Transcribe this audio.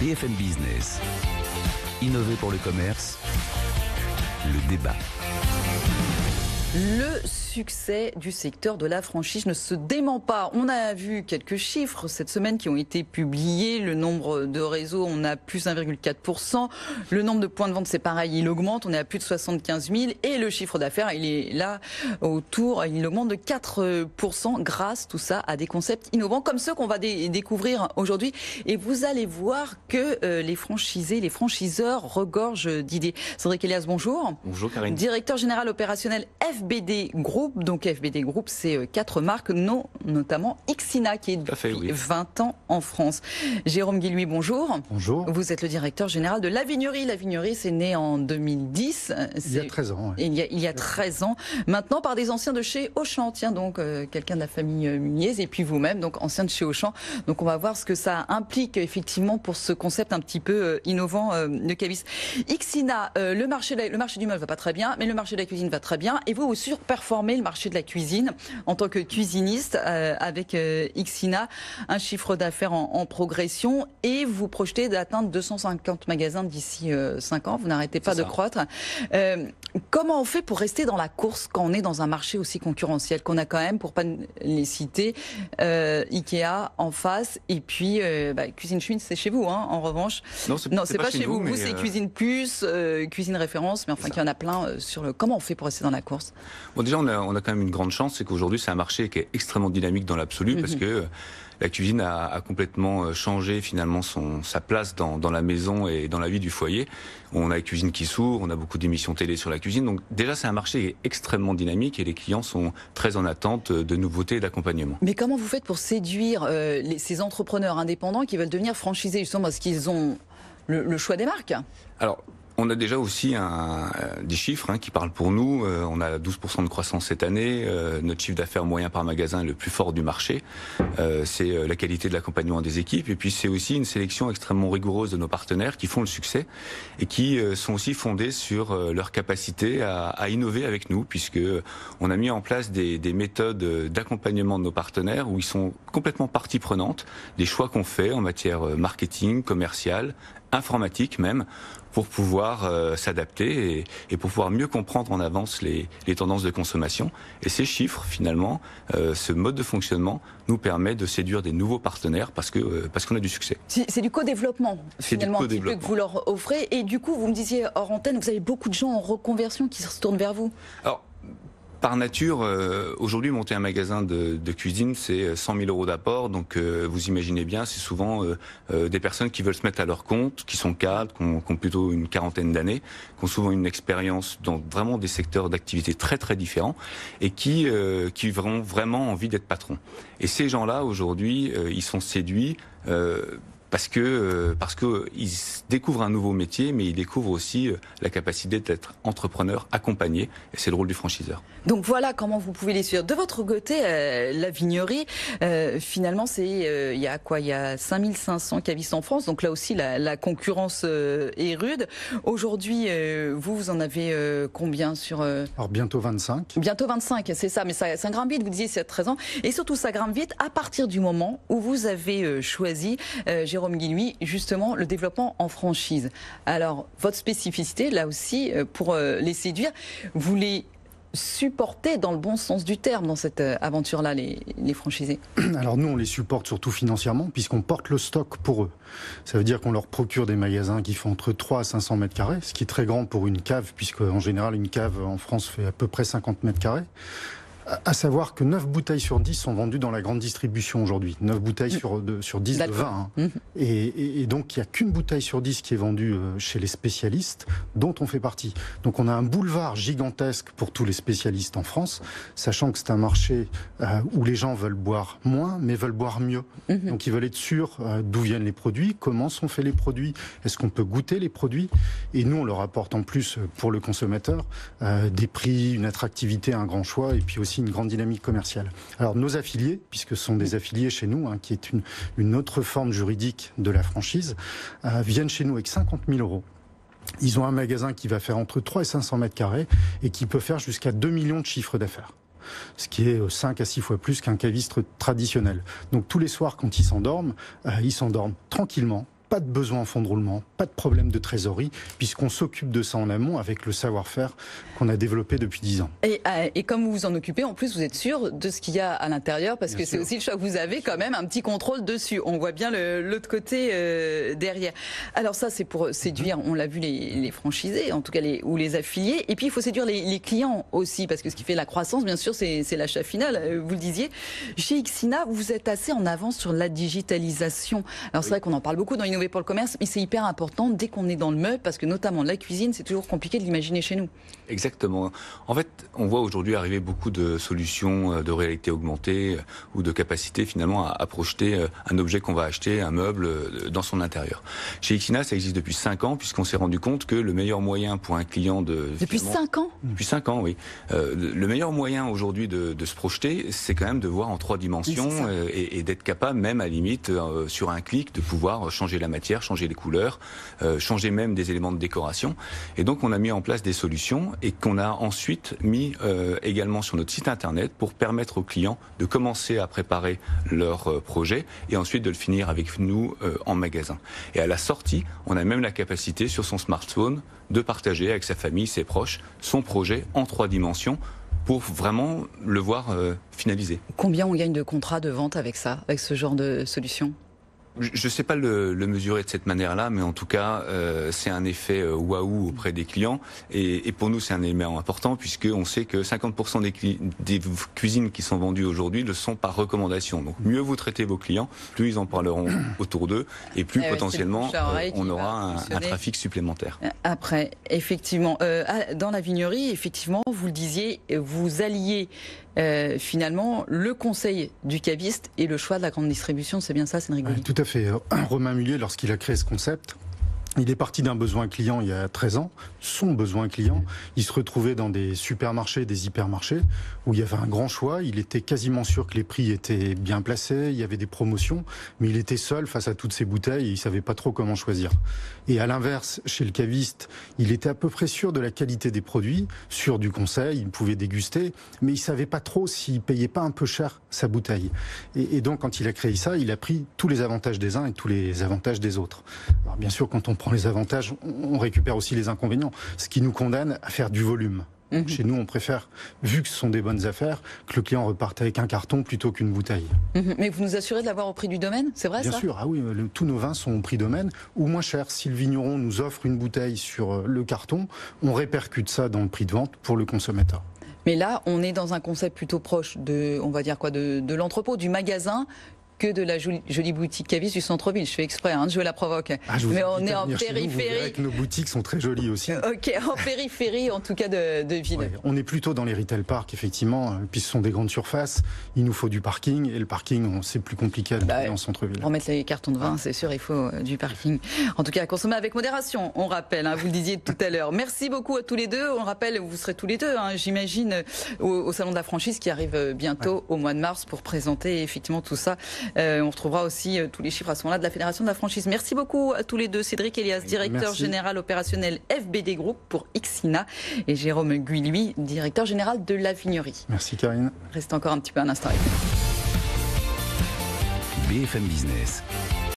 BFM Business. Innover pour le commerce, le débat. Le succès du secteur de la franchise ne se dément pas. On a vu quelques chiffres cette semaine qui ont été publiés. Le nombre de réseaux, on a plus 1,4%. Le nombre de points de vente, c'est pareil, il augmente. On est à plus de 75 000. Et le chiffre d'affaires, il est là il augmente de 4% grâce, tout ça, à des concepts innovants comme ceux qu'on va découvrir aujourd'hui. Et vous allez voir que les franchisés, les franchiseurs regorgent d'idées. Cédric Elias, bonjour. Bonjour Karine. Directeur général opérationnel FBD Group. Donc FBD Group, c'est 4 marques, notamment Ixina, qui est depuis 20 ans en France. Jérôme Guillouis, bonjour. Bonjour. Vous êtes le directeur général de La Vignerie. La Vignerie, c'est né en 2010. Il y a 13 ans. Ouais. Il y a 13 ans. Maintenant, par des anciens de chez Auchan. Tiens, donc, quelqu'un de la famille Muniez, et puis vous-même, donc ancien de chez Auchan. Donc, on va voir ce que ça implique, effectivement, pour ce concept un petit peu innovant de Cavis. Ixina, le marché du meuble va pas très bien, mais le marché de la cuisine va très bien. Et vous surperformez le marché de la cuisine en tant que cuisiniste avec Ixina, un chiffre d'affaires en progression, et vous projetez d'atteindre 250 magasins d'ici 5 ans. Vous n'arrêtez pas de croître. Comment on fait pour rester dans la course quand on est dans un marché aussi concurrentiel qu'on a quand même, pour pas les citer, Ikea en face, et puis Cuisine Schmitt, c'est chez vous, hein, en revanche. Non, c'est pas chez vous. Vous, c'est Cuisine Plus, Cuisine Référence, mais enfin qu'il y en a plein sur le... Comment on fait pour rester dans la course? Bon, déjà, on a quand même une grande chance, c'est qu'aujourd'hui, c'est un marché qui est extrêmement dynamique dans l'absolu, parce que la cuisine a complètement changé finalement sa place dans la maison et dans la vie du foyer. On a la cuisine qui s'ouvre, on a beaucoup d'émissions télé sur la cuisine. Donc déjà, c'est un marché qui est extrêmement dynamique et les clients sont très en attente de nouveautés et d'accompagnement. Mais comment vous faites pour séduire ces entrepreneurs indépendants qui veulent devenir franchisés, justement parce qu'ils ont le choix des marques? Alors, on a déjà aussi des chiffres qui parlent pour nous. On a 12% de croissance cette année. Notre chiffre d'affaires moyen par magasin est le plus fort du marché. C'est la qualité de l'accompagnement des équipes. Et puis c'est aussi une sélection extrêmement rigoureuse de nos partenaires qui font le succès et qui sont aussi fondés sur leur capacité à innover avec nous, puisque on a mis en place des méthodes d'accompagnement de nos partenaires où ils sont complètement partie prenante des choix qu'on fait en matière marketing, commercial, informatique même, pour pouvoir s'adapter et pour pouvoir mieux comprendre en avance les tendances de consommation. Et ces chiffres, finalement, ce mode de fonctionnement nous permet de séduire des nouveaux partenaires parce qu'on a du succès. C'est du co-développement, finalement, un petit peu que vous leur offrez. Et du coup, vous me disiez hors antenne, vous avez beaucoup de gens en reconversion qui se tournent vers vous. Alors, par nature, aujourd'hui, monter un magasin de cuisine, c'est 100 000 euros d'apport. Donc, vous imaginez bien, c'est souvent des personnes qui veulent se mettre à leur compte, qui sont cadres, qui ont plutôt une quarantaine d'années, qui ont souvent une expérience dans vraiment des secteurs d'activité très très différents et qui auront vraiment envie d'être patrons. Et ces gens-là, aujourd'hui, ils sont séduits parce que ils découvrent un nouveau métier, mais ils découvrent aussi la capacité d'être entrepreneur, accompagné, et c'est le rôle du franchiseur. Donc voilà comment vous pouvez les suivre. De votre côté, la Vignerie, finalement, il y a quoi? Il y a 5500 cavistes en France, donc là aussi la concurrence est rude. Aujourd'hui, vous en avez combien sur... Alors bientôt 25. Bientôt 25, c'est ça, mais ça grimpe vite, vous disiez c'est 13 ans, et surtout ça grimpe vite à partir du moment où vous avez choisi, Jérôme Guillouis, justement le développement en franchise. Alors, votre spécificité, là aussi, pour les séduire, vous les supportez dans le bon sens du terme dans cette aventure-là, les franchisés? Alors nous, on les supporte surtout financièrement puisqu'on porte le stock pour eux. Ça veut dire qu'on leur procure des magasins qui font entre 3 à 500 mètres carrés, ce qui est très grand pour une cave, puisque en général, une cave en France fait à peu près 50 mètres carrés. À savoir que 9 bouteilles sur 10 sont vendues dans la grande distribution aujourd'hui. 9 bouteilles sur 10 de vin. Hein. Et donc, il n'y a qu'une bouteille sur 10 qui est vendue chez les spécialistes, dont on fait partie. Donc, on a un boulevard gigantesque pour tous les spécialistes en France, sachant que c'est un marché où les gens veulent boire moins, mais veulent boire mieux. Donc, ils veulent être sûrs d'où viennent les produits, comment sont faits les produits, est-ce qu'on peut goûter les produits. Et nous, on leur apporte en plus, pour le consommateur, des prix, une attractivité, un grand choix, et puis aussi une grande dynamique commerciale. Alors nos affiliés, puisque ce sont des affiliés chez nous, qui est une autre forme juridique de la franchise, viennent chez nous avec 50 000 euros. Ils ont un magasin qui va faire entre 3 et 500 mètres carrés et qui peut faire jusqu'à 2 millions de chiffres d'affaires. Ce qui est 5 à 6 fois plus qu'un caviste traditionnel. Donc tous les soirs, quand ils s'endorment tranquillement, pas de besoin en fonds de roulement, pas de problème de trésorerie, puisqu'on s'occupe de ça en amont avec le savoir-faire qu'on a développé depuis 10 ans. Et comme vous vous en occupez, en plus vous êtes sûr de ce qu'il y a à l'intérieur, parce que c'est aussi le choix que vous avez quand même un petit contrôle dessus. On voit bien l'autre côté derrière. Alors ça, c'est pour séduire, on l'a vu, les franchisés, en tout cas ou les affiliés. Et puis il faut séduire les clients aussi, parce que ce qui fait la croissance, bien sûr, c'est l'achat final. Vous le disiez. Chez Ixina, vous êtes assez en avance sur la digitalisation. Alors c'est vrai qu'on en parle beaucoup dans Innover pour le commerce, mais c'est hyper important dès qu'on est dans le meuble, parce que notamment la cuisine, c'est toujours compliqué de l'imaginer chez nous. Exactement. En fait, on voit aujourd'hui arriver beaucoup de solutions de réalité augmentée ou de capacité finalement à projeter un objet qu'on va acheter, un meuble, dans son intérieur. Chez Ixina, ça existe depuis 5 ans, puisqu'on s'est rendu compte que le meilleur moyen pour un client de... Depuis 5 ans ? Depuis 5 ans, oui. Le meilleur moyen aujourd'hui de se projeter, c'est quand même de voir en 3 dimensions et d'être capable, même à la limite, sur un clic, de pouvoir changer la matière, changer les couleurs, changer même des éléments de décoration. Et donc, on a mis en place des solutions et qu'on a ensuite mis également sur notre site internet pour permettre aux clients de commencer à préparer leur projet et ensuite de le finir avec nous en magasin. Et à la sortie, on a même la capacité sur son smartphone de partager avec sa famille, ses proches, son projet en 3 dimensions pour vraiment le voir finalisé. Combien on gagne de contrats de vente avec ça, avec ce genre de solution ? Je ne sais pas le mesurer de cette manière-là, mais en tout cas, c'est un effet waouh auprès des clients. Et pour nous, c'est un élément important, puisqu'on sait que 50% des cuisines qui sont vendues aujourd'hui le sont par recommandation. Donc, mieux vous traitez vos clients, plus ils en parleront autour d'eux, et plus potentiellement, on aura un trafic supplémentaire. Après, effectivement, dans la vignerie, effectivement, vous le disiez, vous alliez finalement le conseil du caviste et le choix de la grande distribution, c'est bien ça, Cédric Gouly ? Tout à fait. Romain Mullier, lorsqu'il a créé ce concept, il est parti d'un besoin client il y a 13 ans, son besoin client. Il se retrouvait dans des supermarchés, des hypermarchés, où il y avait un grand choix. Il était quasiment sûr que les prix étaient bien placés, il y avait des promotions, mais il était seul face à toutes ces bouteilles et il savait pas trop comment choisir. Et à l'inverse, chez le caviste, il était à peu près sûr de la qualité des produits, sûr du conseil, il pouvait déguster, mais il savait pas trop s'il payait pas un peu cher sa bouteille. Et donc, quand il a créé ça, il a pris tous les avantages des uns et tous les avantages des autres. Alors, bien sûr, quand on prend les avantages, on récupère aussi les inconvénients, ce qui nous condamne à faire du volume. Chez nous, on préfère, vu que ce sont des bonnes affaires, que le client reparte avec un carton plutôt qu'une bouteille. Mais vous nous assurez de l'avoir au prix du domaine, c'est vrai ça ? Bien sûr, ah oui, tous nos vins sont au prix domaine ou moins cher. Si le vigneron nous offre une bouteille sur le carton, on répercute ça dans le prix de vente pour le consommateur. Mais là, on est dans un concept plutôt proche de, on va dire quoi, de l'entrepôt, du magasin, que de la jolie boutique caviste du centre-ville. Je fais exprès de jouer la provoque. Mais on est en périphérie. Vous verrez que nos boutiques sont très jolies aussi. Ok, en périphérie en tout cas de ville. Ouais, on est plutôt dans les retail parks, effectivement, puis ce sont des grandes surfaces. Il nous faut du parking, et le parking, c'est plus compliqué à trouver en centre-ville. Pour mettre les cartons de vin, c'est sûr, il faut du parking. En tout cas, à consommer avec modération, on rappelle, vous le disiez tout à l'heure. Merci beaucoup à tous les deux. On rappelle, vous serez tous les deux, j'imagine, au Salon de la franchise qui arrive bientôt au mois de mars pour présenter effectivement tout ça. On retrouvera aussi tous les chiffres à ce moment-là de la Fédération de la franchise. Merci beaucoup à tous les deux. Cédric Elias, directeur général opérationnel FBD Group pour Ixina, et Jérôme Gouy, directeur général de la vignerie. Merci Karine. Restez encore un petit peu un instant. BFM Business.